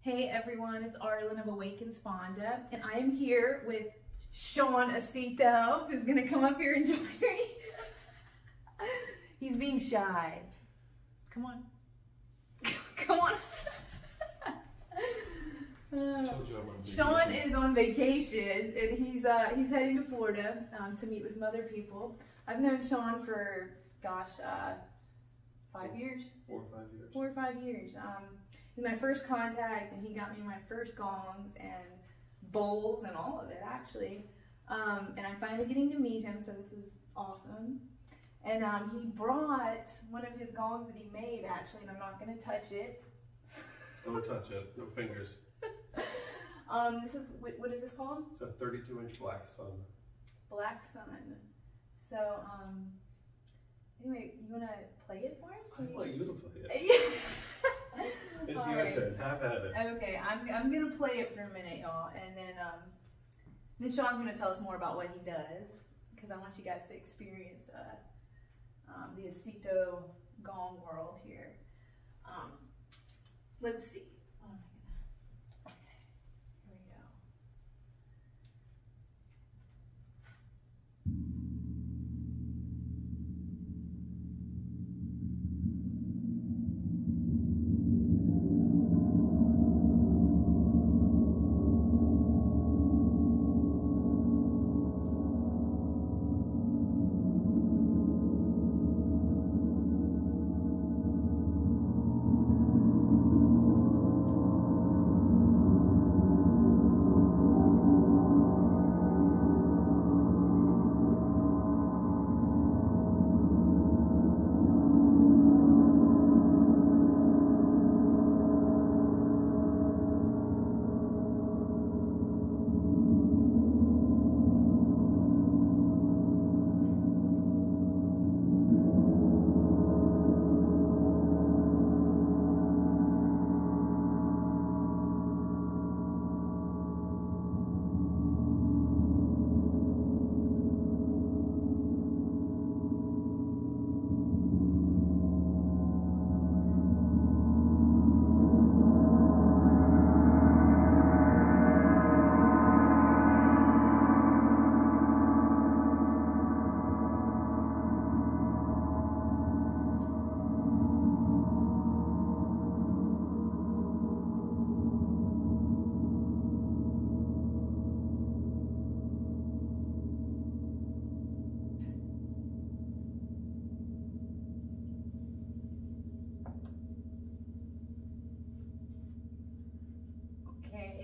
Hey everyone, it's Arlen of Awaken Spanda, and I am here with Shawn Aceto, who's gonna come up here and join me. He's being shy. Come on. Come on. Shawn is on vacation, and he's heading to Florida to meet with some other people. I've known Shawn for, gosh, 5 years? 4 or 5 years. 4 or 5 years. He's my first contact, and he got me my first gongs and bowls and all of it, actually. And I'm finally getting to meet him, so this is awesome. And he brought one of his gongs that he made, actually, and I'm not going to touch it. Don't touch it. No fingers. This is, what is this called? It's a 32-inch Black Sun. Black Sun. So, anyway, you want to play it for us? I want you to play it. It's All your right. turn. Have at it. Okay, I'm going to play it for a minute, y'all, and then Shawn's going to tell us more about what he does, because I want you guys to experience the Aceto Gong world here. Let's see. Oh my goodness. Okay, here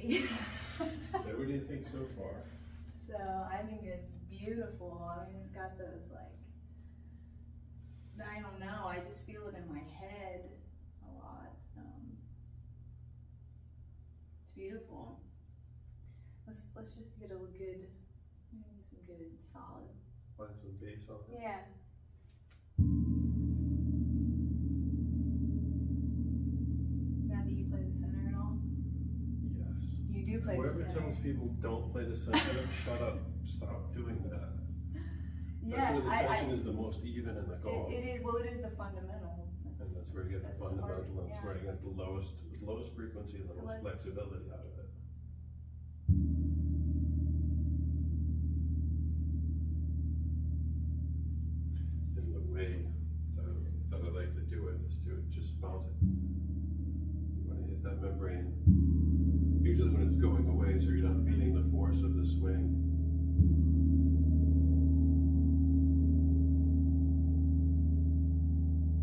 we go. So what do you think so far? So I think it's beautiful. I mean, it's got those, like, I don't know, I just feel it in my head a lot. It's beautiful. Let's just get a good, maybe some good solid. Find some bass on it. Yeah. Now that you play the center and all? Yes. You do play Whoever the center. tells people don't play the center, shut up. Stop doing that. Yeah, That's where the tension is the most even in the gong. It is, well, it is the fundamental. And that's where you get the fundamental, and that's where you get the lowest frequency and the So most flexibility out of it. And the way that I like to do it is to just bounce it. You want to hit that membrane, usually when it's going away, so you're not beating the force of the swing.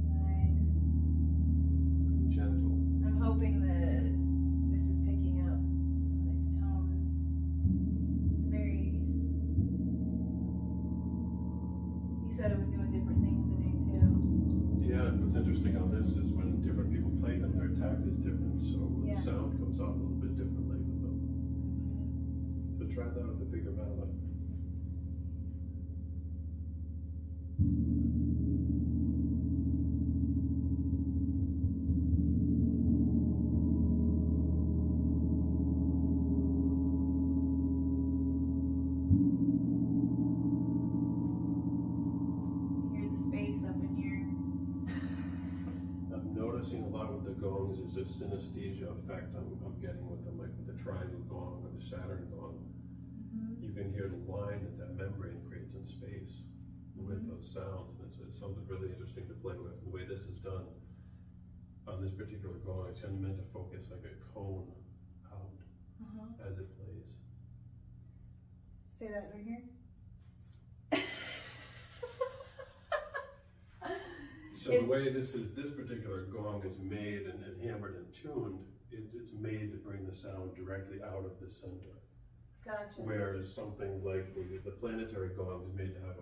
Nice. And gentle. I'm hoping that this is picking up lot with the gongs is this synesthesia effect I'm getting with them, like with the triangle gong or the Saturn gong. You can hear the line that membrane creates in space with those sounds, and it's something really interesting to play with. The way this is done on this particular gong, it's kind of meant to focus like a cone out as it plays. Say that right here. So the way this particular gong is made and hammered and tuned, it's made to bring the sound directly out of the center. Gotcha. Whereas something like the planetary gong is made to have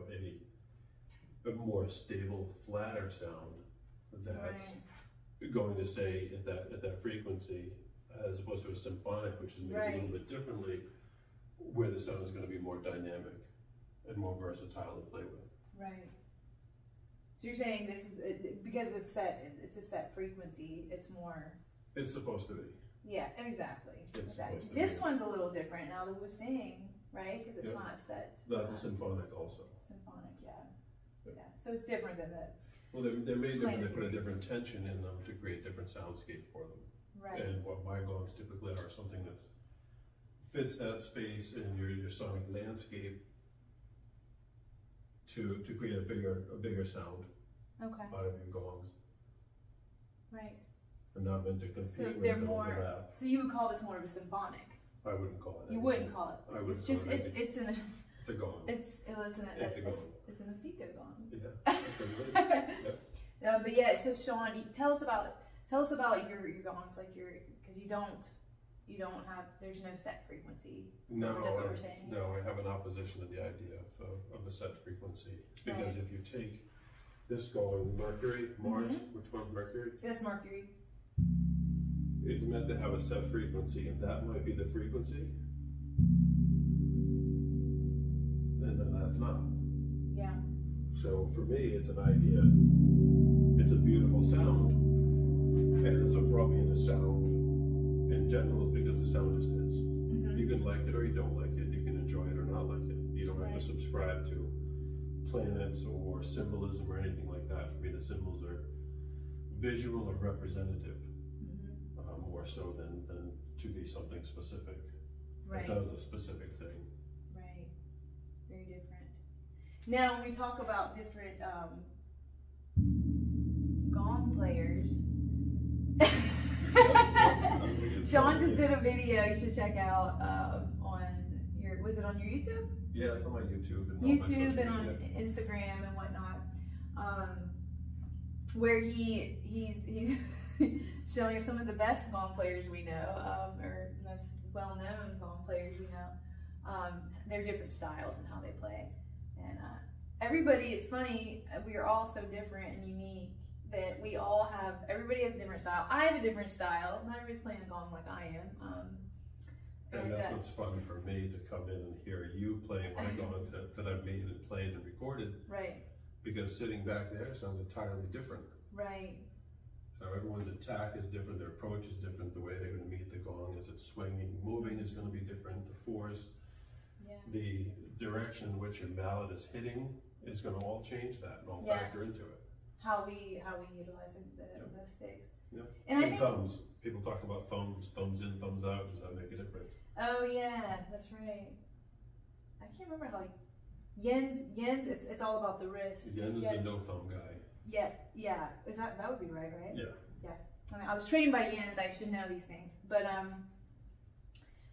a more stable, flatter sound that's going to stay at that frequency, as opposed to a symphonic, which is made a little bit differently, where the sound is going to be more dynamic and more versatile to play with. Right. So you're saying this is because it's a set frequency. It's more. It's supposed to be. Yeah, exactly. It's supposed to this be. one's a little different now. The Wu-Sing, right? Because it's not set. That's a symphonic also. Symphonic, yeah. So it's different than the. Well, they're made different. They put a different tension in them to create different soundscape for them. Right. And what my gongs typically are something that fits that space in your sonic landscape to create a bigger sound out of your gongs. Right. They're not meant to compete So with they're them more. overlap. So you would call this more of a symphonic. I wouldn't call it. You wouldn't call it. I wouldn't It's just call it it's an. It's a gong. It's a gong. It's an Aceto gong. Yeah. It's a but yeah, so Shawn, tell us about your gongs, like because you don't have, there's no set frequency. No, that's what we're saying. No, I have an opposition to the idea of a set frequency, because if you take this gong, Mercury, Mars, which one, Mercury? That's Mercury. It's meant to have a set frequency, and that might be the frequency, and then that's not. Yeah. So for me, it's an idea. It's a beautiful sound, and it's what brought me into sound in general is because the sound just is. You can like it or you don't like it. You can enjoy it or not like it. You don't have to subscribe to planets or symbolism or anything like that. For me, the symbols are visual or representative, more so than to be something specific that does a specific thing. Right. Very different. Now, when we talk about different gong players, Shawn just did a video you should check out was it on your YouTube? Yeah, it's on my YouTube. And on Instagram and whatnot, where he's showing us some of the best gong players we know, or most well-known gong players we know, their different styles and how they play. And everybody, it's funny, we are all so different and unique that everybody has a different style. I have a different style. Not everybody's playing a gong like I am. And that's what's fun for me, to come in and hear you playing my gongs that I've made and played and recorded. Right. Because sitting back there sounds entirely different. Right. So everyone's attack is different, their approach is different, the way they're going to meet the gong as it's swinging, moving is going to be different, the force, the direction in which your mallet is hitting is going to all change that and all factor into it. How we utilize the sticks. Yeah. And I think think thumbs. People talk about thumbs in, thumbs out. Does that make a difference? Oh yeah, that's right. I can't remember how Yen's. It's all about the wrist. Yen is a no thumb guy. Yeah. Is that would be right? Yeah. I mean, I was trained by Yen's. I should know these things, but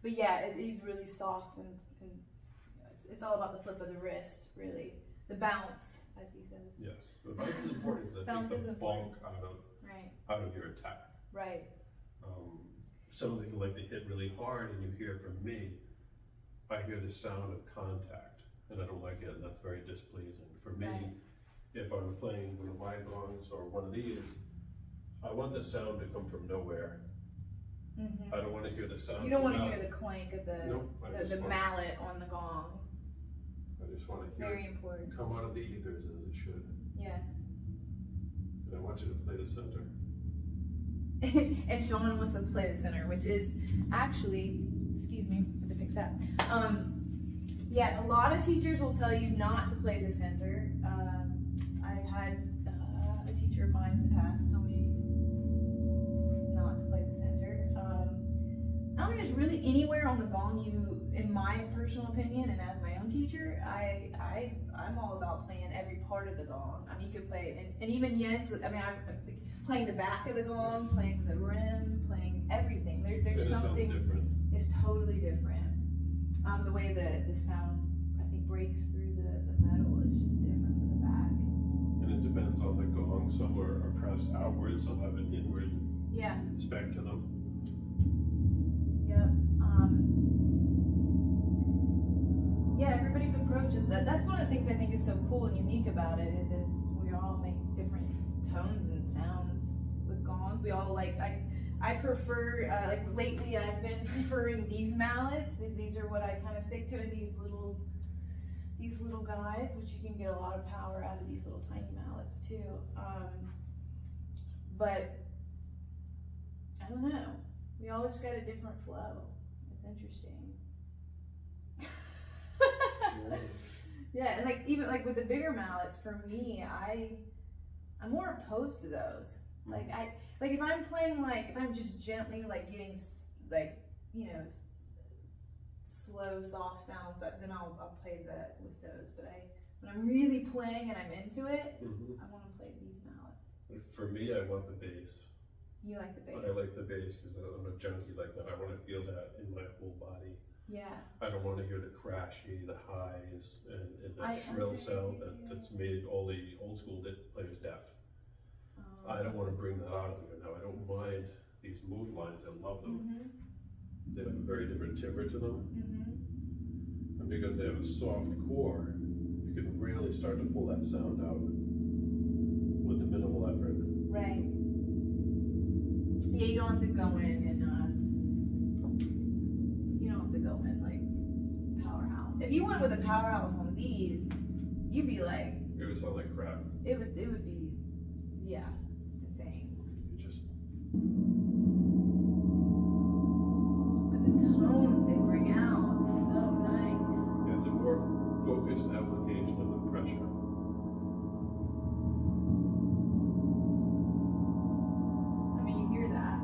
yeah, he's really soft and it's all about the flip of the wrist, really, the bounce, as he says. Yes, the bounce is important because it takes the bonk out of your attack. Right. Some people like to hit really hard, and you hear from me, I hear the sound of contact, and I don't like it, and that's very displeasing. For me, if I'm playing one of my gongs or one of these, I want the sound to come from nowhere. I don't want to hear the sound. You don't want to hear the clank of the mallet on the gong. I just want to hear Very important. Come out of the ethers as it should. Yes. And I want you to play the center. And Shawn wants us to play the center, which is actually, excuse me, I have to fix that. Yeah, a lot of teachers will tell you not to play the center. I've had a teacher of mine in the past tell me really anywhere on the gong in my personal opinion, and as my own teacher, I'm all about playing every part of the gong. I mean, you could play, and even Jens, I mean, I'm playing the back of the gong, playing the rim, playing everything. There's something, different. It's totally different. The way the sound, I think, breaks through the metal is just different for the back. And it depends on the gong. Some are pressed outwards, some have an inward spec to them. Yep. Yeah, everybody's approach is that's one of the things I think is so cool and unique about it is we all make different tones and sounds with gongs. We all I prefer, like lately I've been preferring these mallets. These are what I kind of stick to, and these little guys, which you can get a lot of power out of these little tiny mallets too. But I don't know. We all just got a different flow. It's interesting. Yeah, and like even like with the bigger mallets, for me, I'm more opposed to those. Like if I'm playing if I'm just gently getting slow, soft sounds, then I'll play with those. But when I'm really playing and I'm into it, I want to play these mallets. For me, I want the bass. You like the bass? I like the bass because I'm a junkie like that. I want to feel that in my whole body. Yeah. I don't want to hear the crashy, the highs, and that shrill sound that's made all the old school players deaf. I don't want to bring that out of here now. I don't mind these mood lines. I love them. They have a very different timbre to them. And because they have a soft core, you can really start to pull that sound out with the minimal effort. Right. Yeah, you don't have to go in and powerhouse. If you went with a powerhouse on these, you'd be like, it would sound like crap. It would be, yeah, insane. You just. But the tones they bring out, so nice. Yeah, it's a more focused application of the pressure. I mean, you hear that.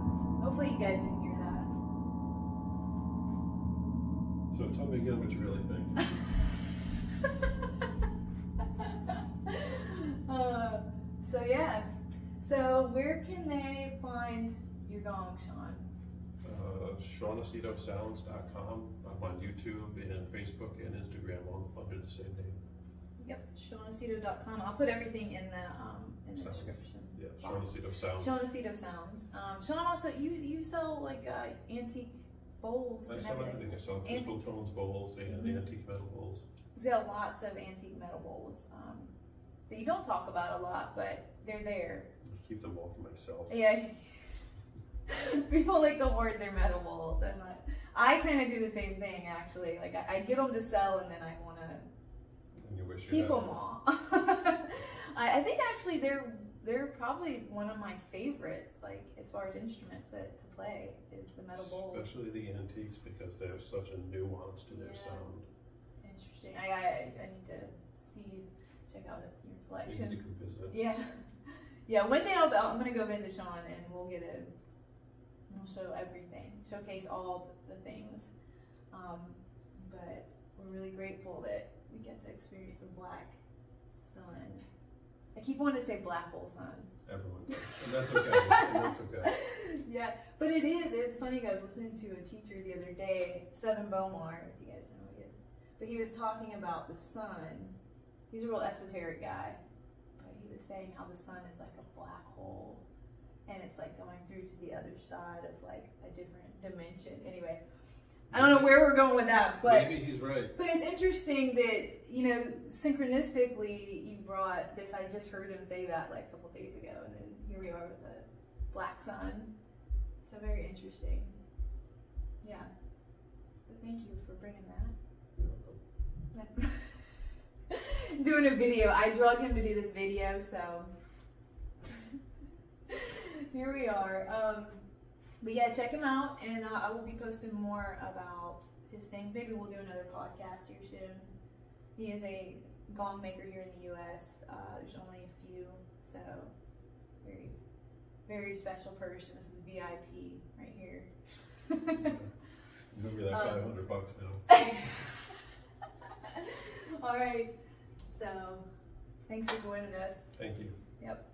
Hopefully you guys can hear that. So tell me again what you really think. So yeah. So where can they find your gong, Shawn? ShawnAcetoSounds.com. I'm on YouTube and Facebook and Instagram under the same name. Yep, ShawnAceto.com. I'll put everything in the description. Yeah, Shawn Aceto Sounds. Shawn Aceto Sounds. Shawn, also you sell antique bowls. I sell everything. I sell crystal tones bowls and antique metal bowls. He's got lots of antique metal bowls that you don't talk about a lot, but they're there. I keep them all for myself. Yeah. People like to hoard their metal bowls, and I kind of do the same thing actually. Like I get them to sell, and then I want to keep them all. I think actually they're probably one of my favorites, like as far as instruments to play, is the metal bowls. Especially the antiques, because they have such a nuance to their sound. Interesting. I need to check out your collection. You can visit. Yeah. Yeah, one day I'm gonna go visit Shawn, and we'll show everything, showcase all the things. But we're really grateful that we get to experience the Black Sun. I keep wanting to say Black Hole Sun. Everyone does. And that's okay. Yeah, but it is. It was funny. I was listening to a teacher the other day, Seven Bomar, if you guys know who he is. But he was talking about the sun. He's a real esoteric guy. But he was saying how the sun is like a black hole. And it's like going through to the other side of like a different dimension. Anyway, I don't know where we're going with that, but maybe he's right. But it's interesting that, synchronistically you brought this. I just heard him say that like a couple days ago, and then here we are with the Black Sun. So very interesting. Yeah. So thank you for bringing that. Doing a video. I drug him to do this video, so here we are. But yeah, check him out, and I will be posting more about his things. Maybe we'll do another podcast here soon. He is a gong maker here in the U.S. There's only a few, so very, very special person. This is VIP right here. $500 now. All right. So, thanks for joining us. Thank you. Yep.